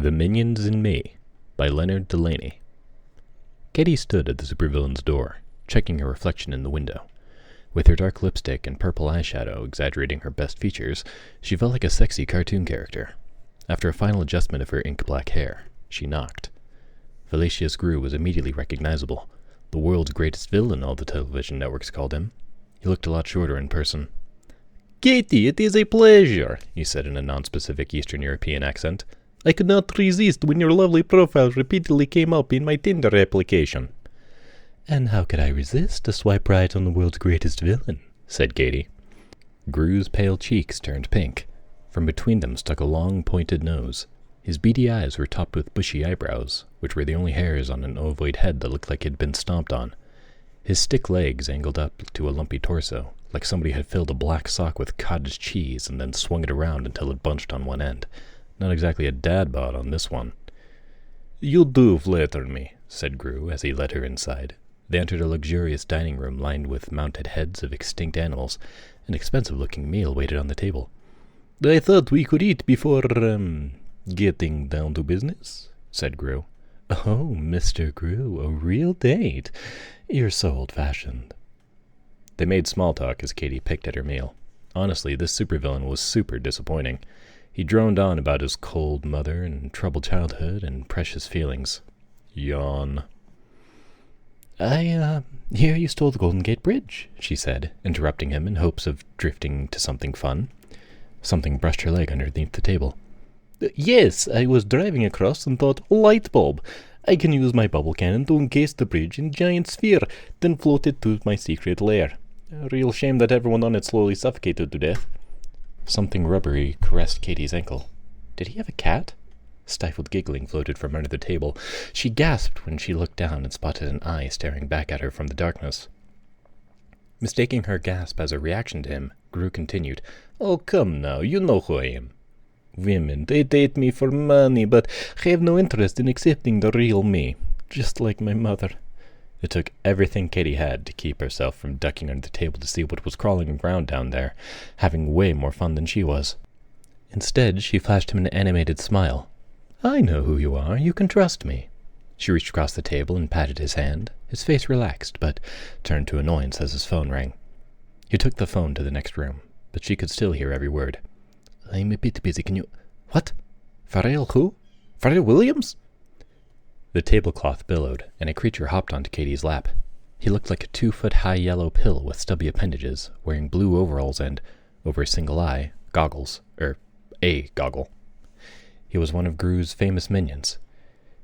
The Minions and Me by Leonard Delaney. Katie stood at the supervillain's door, checking her reflection in the window. With her dark lipstick and purple eyeshadow exaggerating her best features, she felt like a sexy cartoon character. After a final adjustment of her ink-black hair, she knocked. Felicius Grew was immediately recognizable. The world's greatest villain, all the television networks called him. He looked a lot shorter in person. "Katie, it is a pleasure," he said in a non-specific Eastern European accent. "I could not resist when your lovely profile repeatedly came up in my Tinder application." "And how could I resist to swipe right on the world's greatest villain?" said Katie. Grew's pale cheeks turned pink. From between them stuck a long, pointed nose. His beady eyes were topped with bushy eyebrows, which were the only hairs on an ovoid head that looked like it had been stomped on. His stick legs angled up to a lumpy torso, like somebody had filled a black sock with cottage cheese and then swung it around until it bunched on one end. Not exactly a dad bod on this one. "You do flatter me," said Grew as he led her inside. They entered a luxurious dining room lined with mounted heads of extinct animals. An expensive-looking meal waited on the table. "I thought we could eat before, getting down to business," said Grew. "Oh, Mr. Grew, a real date. You're so old-fashioned." They made small talk as Katie picked at her meal. Honestly, this supervillain was super disappointing. He droned on about his cold mother and troubled childhood and precious feelings. Yawn. I hear you stole the Golden Gate Bridge," she said, interrupting him in hopes of drifting to something fun. Something brushed her leg underneath the table. "Yes, I was driving across and thought, light bulb. I can use my bubble cannon to encase the bridge in a giant sphere, then float it to my secret lair. A real shame that everyone on it slowly suffocated to death." Something rubbery caressed Katie's ankle. Did he have a cat? Stifled giggling floated from under the table. She gasped when she looked down and spotted an eye staring back at her from the darkness. Mistaking her gasp as a reaction to him, Grew continued, "Oh, come now, you know who I am. Women, they date me for money, but have no interest in accepting the real me, just like my mother." It took everything Katie had to keep herself from ducking under the table to see what was crawling around down there, having way more fun than she was. Instead, she flashed him an animated smile. "I know who you are. You can trust me." She reached across the table and patted his hand. His face relaxed, but turned to annoyance as his phone rang. He took the phone to the next room, but she could still hear every word. "I'm a bit busy. Can you—" "What? Pharrell who? Pharrell Williams?" The tablecloth billowed, and a creature hopped onto Katie's lap. He looked like a 2-foot-high yellow pill with stubby appendages, wearing blue overalls and, over a single eye, goggles. A goggle. He was one of Grew's famous minions.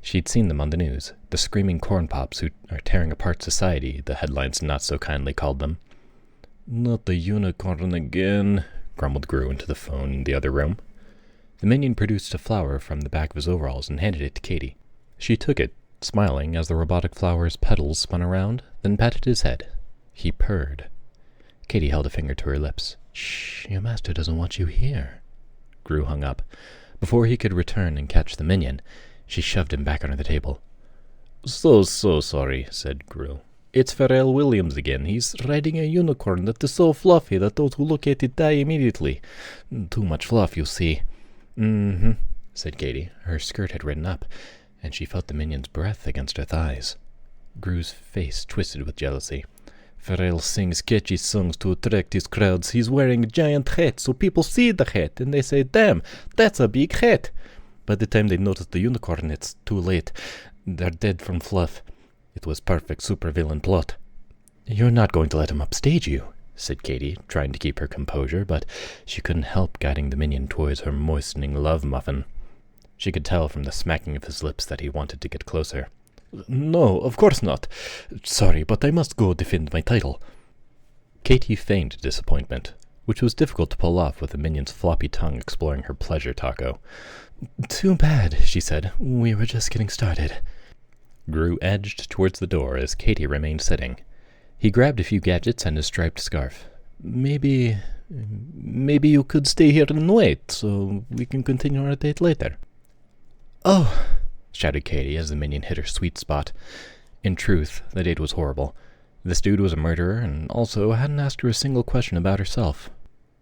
She'd seen them on the news, the screaming corn pops who are tearing apart society, the headlines not so kindly called them. "Not the unicorn again," grumbled Grew into the phone in the other room. The minion produced a flower from the back of his overalls and handed it to Katie. She took it, smiling as the robotic flower's petals spun around, then patted his head. He purred. Katie held a finger to her lips. "Shh, your master doesn't want you here." Grew hung up. Before he could return and catch the minion, she shoved him back under the table. So sorry," said Grew. "It's Pharrell Williams again. He's riding a unicorn that is so fluffy that those who look at it die immediately. Too much fluff, you see." "Mm-hmm," said Katie. Her skirt had ridden up, and she felt the minion's breath against her thighs. Grew's face twisted with jealousy. "Pharrell sings catchy songs to attract his crowds. He's wearing a giant hat, so people see the hat, and they say, 'Damn, that's a big hat.' By the time they notice the unicorn, it's too late. They're dead from fluff. It was perfect supervillain plot." "You're not going to let him upstage you," said Katie, trying to keep her composure, but she couldn't help guiding the minion towards her moistening love muffin. She could tell from the smacking of his lips that he wanted to get closer. "No, of course not. Sorry, but I must go defend my title." Katie feigned disappointment, which was difficult to pull off with the minion's floppy tongue exploring her pleasure taco. "Too bad," she said. "We were just getting started." Grew edged towards the door as Katie remained sitting. He grabbed a few gadgets and his striped scarf. Maybe you could stay here and wait, so we can continue our date later." "Oh!" shouted Katie as the minion hit her sweet spot. In truth, the date was horrible. This dude was a murderer and also hadn't asked her a single question about herself.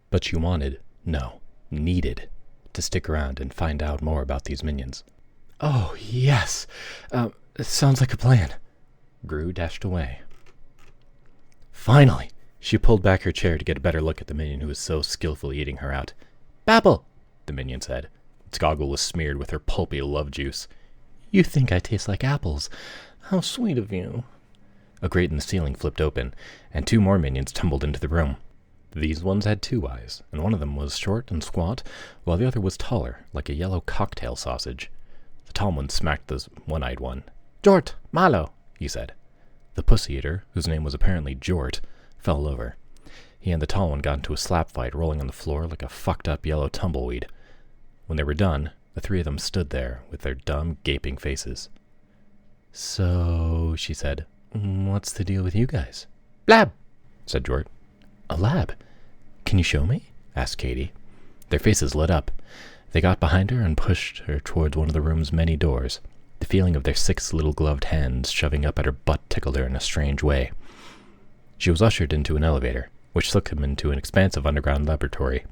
But she wanted, no, needed, to stick around and find out more about these minions. Oh, yes. It sounds like a plan. Gru dashed away. Finally! She pulled back her chair to get a better look at the minion who was so skillfully eating her out. Babble! The minion said. Its goggle was smeared with her pulpy love juice. You think I taste like apples. How sweet of you. A grate in the ceiling flipped open, and 2 more minions tumbled into the room. These ones had 2 eyes, and one of them was short and squat, while the other was taller, like a yellow cocktail sausage. The tall one smacked the one-eyed one. Jort! Malo! He said. The pussy-eater, whose name was apparently Jort, fell over. He and the tall one got into a slap fight, rolling on the floor like a fucked-up yellow tumbleweed. When they were done, the 3 of them stood there with their dumb, gaping faces. So, she said, what's the deal with you guys? Blab, said Jort. A lab? Can you show me? Asked Katie. Their faces lit up. They got behind her and pushed her towards one of the room's many doors. The feeling of their 6 little gloved hands shoving up at her butt tickled her in a strange way. She was ushered into an elevator, which took them into an expansive underground laboratory.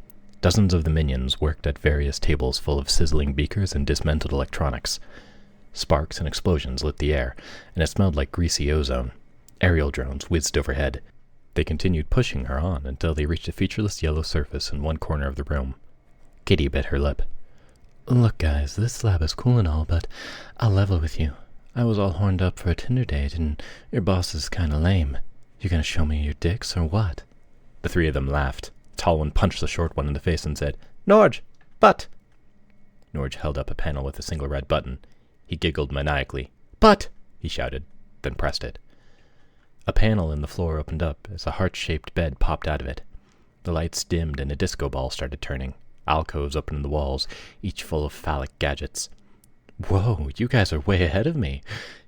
Dozens of the minions worked at various tables full of sizzling beakers and dismantled electronics. Sparks and explosions lit the air, and it smelled like greasy ozone. Aerial drones whizzed overhead. They continued pushing her on until they reached a featureless yellow surface in one corner of the room. Kitty bit her lip. Look, guys, this lab is cool and all, but I'll level with you. I was all horned up for a Tinder date, and your boss is kinda lame. You gonna show me your dicks, or what? The 3 of them laughed. The tall one punched the short one in the face and said, Norge! Butt! Norge held up a panel with a single red button. He giggled maniacally. Butt! He shouted, then pressed it. A panel in the floor opened up as a heart-shaped bed popped out of it. The lights dimmed and a disco ball started turning. Alcoves opened in the walls, each full of phallic gadgets. Whoa, you guys are way ahead of me.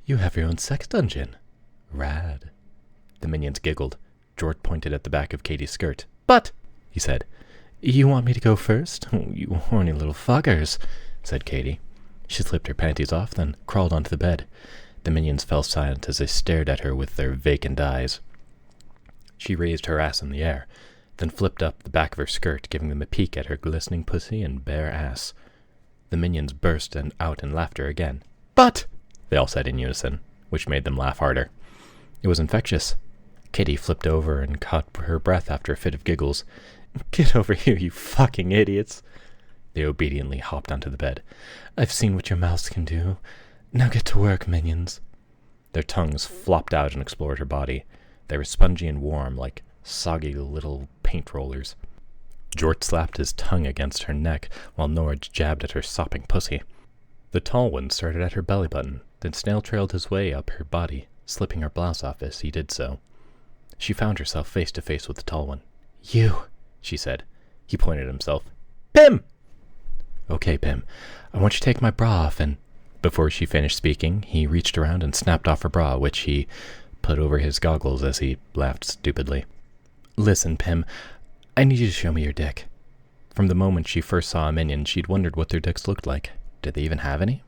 You have your own sex dungeon. Rad. The minions giggled. Jort pointed at the back of Katie's skirt. But, he said. You want me to go first? Oh, you horny little fuckers, said Katie. She slipped her panties off, then crawled onto the bed. The minions fell silent as they stared at her with their vacant eyes. She raised her ass in the air, then flipped up the back of her skirt, giving them a peek at her glistening pussy and bare ass. The minions burst out in laughter again. But, they all said in unison, which made them laugh harder. It was infectious. Kitty flipped over and caught her breath after a fit of giggles. Get over here, you fucking idiots. They obediently hopped onto the bed. I've seen what your mouths can do. Now get to work, minions. Their tongues flopped out and explored her body. They were spongy and warm, like soggy little paint rollers. Jort slapped his tongue against her neck, while Norge jabbed at her sopping pussy. The tall one started at her belly button, then snail-trailed his way up her body, slipping her blouse off as he did so. She found herself face to face with the tall one. You, she said. He pointed at himself. Pim! Okay, Pim. I want you to take my bra off and... Before she finished speaking, he reached around and snapped off her bra, which he put over his goggles as he laughed stupidly. Listen, Pim, I need you to show me your dick. From the moment she first saw a minion, she'd wondered what their dicks looked like. Did they even have any?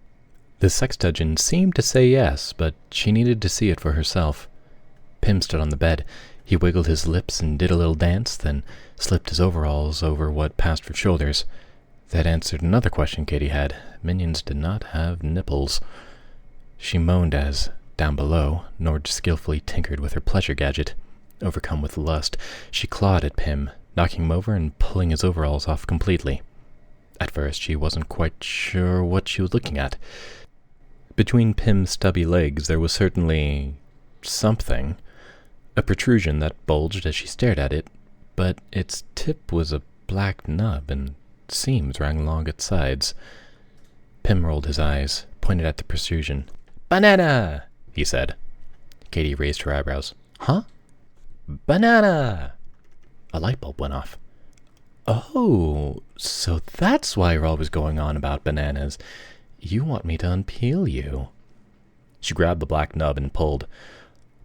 The sex dungeon seemed to say yes, but she needed to see it for herself. Pim stood on the bed. He wiggled his lips and did a little dance, then slipped his overalls over what passed for shoulders. That answered another question Katie had. Minions did not have nipples. She moaned as, down below, Norge skillfully tinkered with her pleasure gadget. Overcome with lust, she clawed at Pim, knocking him over and pulling his overalls off completely. At first, she wasn't quite sure what she was looking at. Between Pim's stubby legs, there was certainly something. A protrusion that bulged as she stared at it, but its tip was a black nub and seams ran along its sides. Pim rolled his eyes, pointed at the protrusion. Banana! He said. Katie raised her eyebrows. Huh? Banana! A light bulb went off. Oh, so that's why you're always going on about bananas. You want me to unpeel you. She grabbed the black nub and pulled.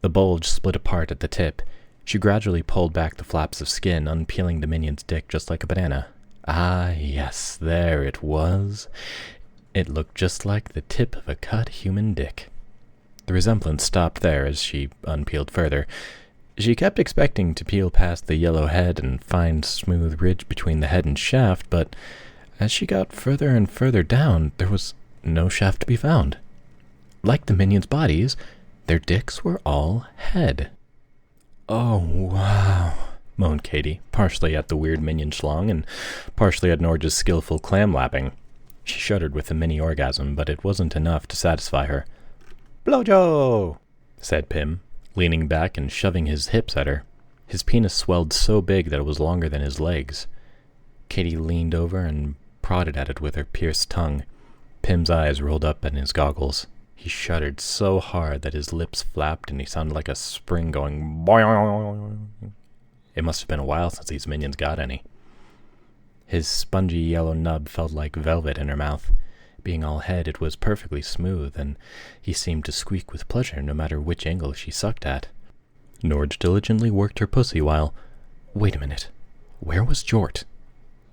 The bulge split apart at the tip. She gradually pulled back the flaps of skin, unpeeling the minion's dick just like a banana. Ah, yes, there it was. It looked just like the tip of a cut human dick. The resemblance stopped there as she unpeeled further. She kept expecting to peel past the yellow head and find smooth ridge between the head and shaft, but as she got further and further down, there was no shaft to be found. Like the minions' bodies, their dicks were all head. Oh, wow, moaned Katie, partially at the weird minion schlong and partially at Norge's skillful clam-lapping. She shuddered with a mini-orgasm, but it wasn't enough to satisfy her. "Blowjo!" said Pim, leaning back and shoving his hips at her. His penis swelled so big that it was longer than his legs. Katie leaned over and prodded at it with her pierced tongue. Pim's eyes rolled up in his goggles. He shuddered so hard that his lips flapped and he sounded like a spring going boing. It must have been a while since these minions got any. His spongy yellow nub felt like velvet in her mouth. Being all head, it was perfectly smooth, and he seemed to squeak with pleasure no matter which angle she sucked at. Norge diligently worked her pussy while... Wait a minute. Where was Jort?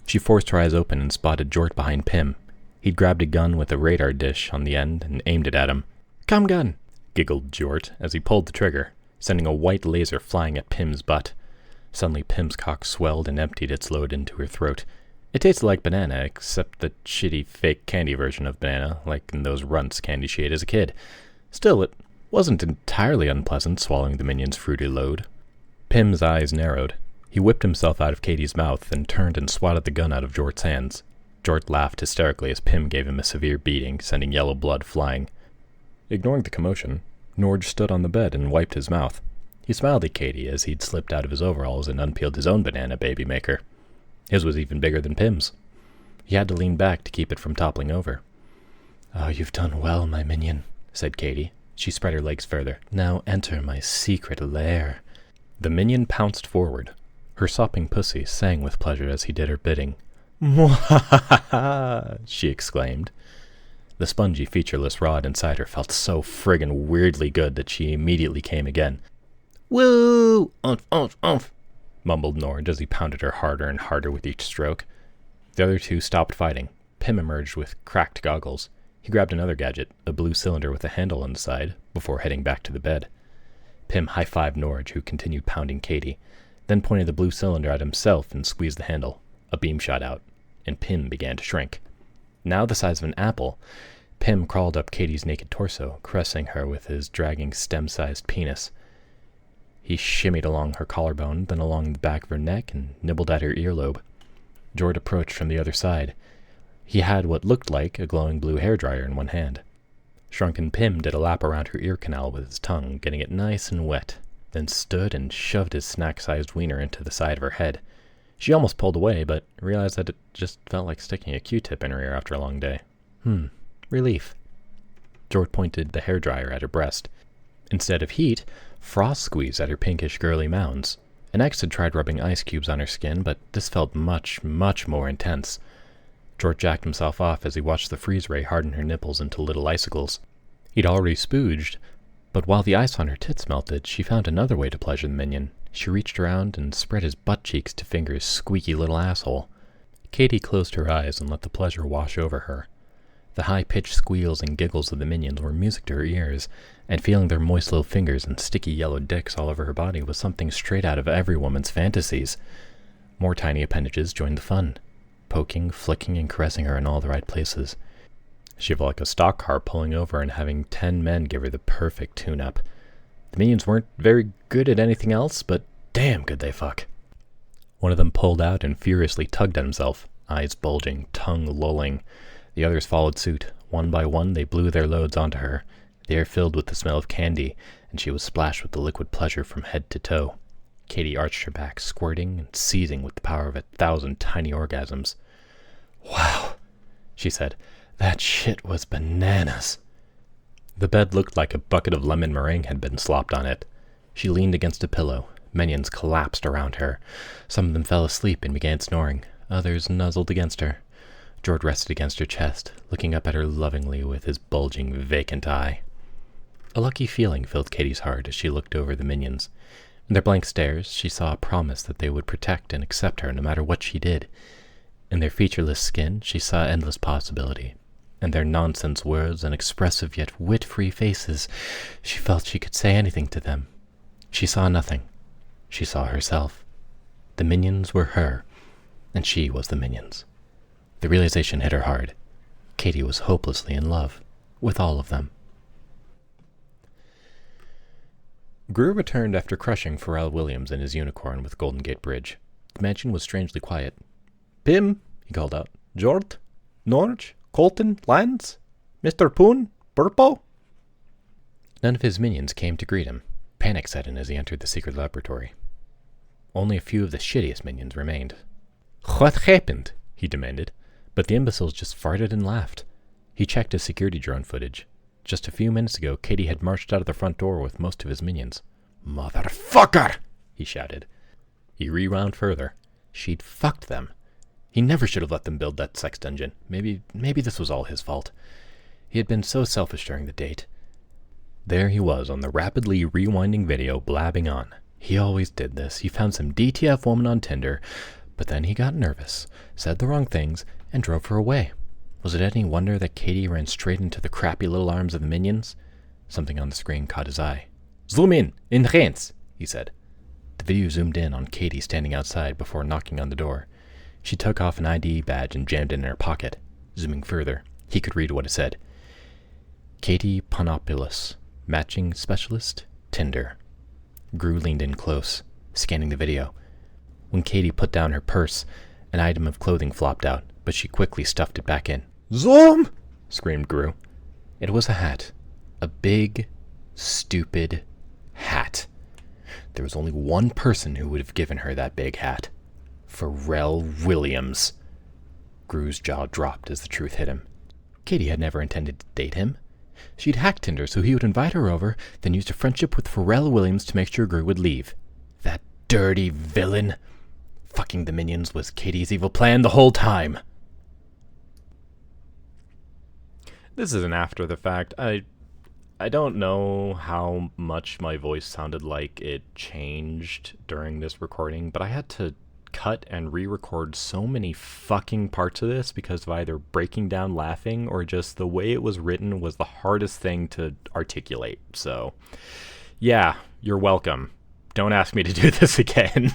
She forced her eyes open and spotted Jort behind Pim. He'd grabbed a gun with a radar dish on the end and aimed it at him. "Come gun!" giggled Jort as he pulled the trigger, sending a white laser flying at Pim's butt. Suddenly Pim's cock swelled and emptied its load into her throat. It tasted like banana, except the shitty fake candy version of banana, like in those Runts candy she ate as a kid. Still, it wasn't entirely unpleasant swallowing the minion's fruity load. Pim's eyes narrowed. He whipped himself out of Katie's mouth and turned and swatted the gun out of Jort's hands. Jort laughed hysterically as Pim gave him a severe beating, sending yellow blood flying. Ignoring the commotion, Norge stood on the bed and wiped his mouth. He smiled at Katie as he'd slipped out of his overalls and unpeeled his own banana baby maker. His was even bigger than Pim's. He had to lean back to keep it from toppling over. "Oh, you've done well, my minion," said Katie. She spread her legs further. "Now enter my secret lair." The minion pounced forward. Her sopping pussy sang with pleasure as he did her bidding. "Mwahaha!" she exclaimed. The spongy, featureless rod inside her felt so friggin' weirdly good that she immediately came again. "Woo! Umph, umph, umph!" mumbled Norge as he pounded her harder and harder with each stroke. The other two stopped fighting. Pim emerged with cracked goggles. He grabbed another gadget, a blue cylinder with a handle on the side, before heading back to the bed. Pim high-fived Norge, who continued pounding Katie, then pointed the blue cylinder at himself and squeezed the handle. A beam shot out, and Pim began to shrink. Now the size of an apple, Pim crawled up Katie's naked torso, caressing her with his dragging stem-sized penis. He shimmied along her collarbone, then along the back of her neck, and nibbled at her earlobe. Jort approached from the other side. He had what looked like a glowing blue hairdryer in one hand. Shrunken Pim did a lap around her ear canal with his tongue, getting it nice and wet, then stood and shoved his snack-sized wiener into the side of her head. She almost pulled away, but realized that it just felt like sticking a Q-tip in her ear after a long day. Relief. Jort pointed the hairdryer at her breast. Instead of heat, frost squeezed at her pinkish girly mounds. An ex had tried rubbing ice cubes on her skin, but this felt much, much more intense. Jort jacked himself off as he watched the freeze ray harden her nipples into little icicles. He'd already spooged, but while the ice on her tits melted, she found another way to pleasure the minion. She reached around and spread his butt cheeks to finger his squeaky little asshole. Katie closed her eyes and let the pleasure wash over her. The high-pitched squeals and giggles of the minions were music to her ears, and feeling their moist little fingers and sticky yellow dicks all over her body was something straight out of every woman's fantasies. More tiny appendages joined the fun, poking, flicking, and caressing her in all the right places. She felt like a stock car pulling over and having 10 men give her the perfect tune-up. The minions weren't very good at anything else, but damn could they fuck. One of them pulled out and furiously tugged at himself, eyes bulging, tongue lolling. The others followed suit. One by one, they blew their loads onto her. The air filled with the smell of candy, and she was splashed with the liquid pleasure from head to toe. Katie arched her back, squirting and seething with the power of 1,000 tiny orgasms. "Wow," she said. "That shit was bananas." The bed looked like a bucket of lemon meringue had been slopped on it. She leaned against a pillow. Minions collapsed around her. Some of them fell asleep and began snoring. Others nuzzled against her. Jort rested against her chest, looking up at her lovingly with his bulging, vacant eye. A lucky feeling filled Katie's heart as she looked over the minions. In their blank stares, she saw a promise that they would protect and accept her no matter what she did. In their featureless skin, she saw endless possibility. In their nonsense words and expressive yet wit-free faces, she felt she could say anything to them. She saw nothing. She saw herself. The minions were her, and she was the minions. The realization hit her hard. Katie was hopelessly in love with all of them. Gru returned after crushing Pharrell Williams and his unicorn with Golden Gate Bridge. The mansion was strangely quiet. Pim, he called out. Jort? Norge? Colton? Lance? Mr. Poon? Burpo? None of his minions came to greet him. Panic set in as he entered the secret laboratory. Only a few of the shittiest minions remained. What happened? He demanded, but the imbeciles just farted and laughed. He checked his security drone footage. Just a few minutes ago, Katie had marched out of the front door with most of his minions. Motherfucker! He shouted. He rewound further. She'd fucked them. He never should have let them build that sex dungeon. Maybe this was all his fault. He had been so selfish during the date. There he was on the rapidly rewinding video, blabbing on. He always did this. He found some DTF woman on Tinder, but then he got nervous, said the wrong things, and drove her away. Was it any wonder that Katie ran straight into the crappy little arms of the minions? Something on the screen caught his eye. Zoom in hands, he said. The video zoomed in on Katie standing outside before knocking on the door. She took off an ID badge and jammed it in her pocket. Zooming further, he could read what it said. Katie Panopoulos, matching specialist, Tinder. Gru leaned in close, scanning the video. When Katie put down her purse, an item of clothing flopped out, but she quickly stuffed it back in. Zoom! Screamed Gru. It was a hat. A big, stupid hat. There was only one person who would have given her that big hat. Pharrell Williams. Gru's jaw dropped as the truth hit him. Katie had never intended to date him. She'd hacked Tinder so he would invite her over, then used a friendship with Pharrell Williams to make sure Gru would leave. That dirty villain. Fucking the minions was Katie's evil plan the whole time. This is an after the fact. I don't know how much my voice sounded like it changed during this recording, but I had to cut and re-record so many fucking parts of this because of either breaking down laughing or just the way it was written was the hardest thing to articulate. So, yeah, you're welcome. Don't ask me to do this again.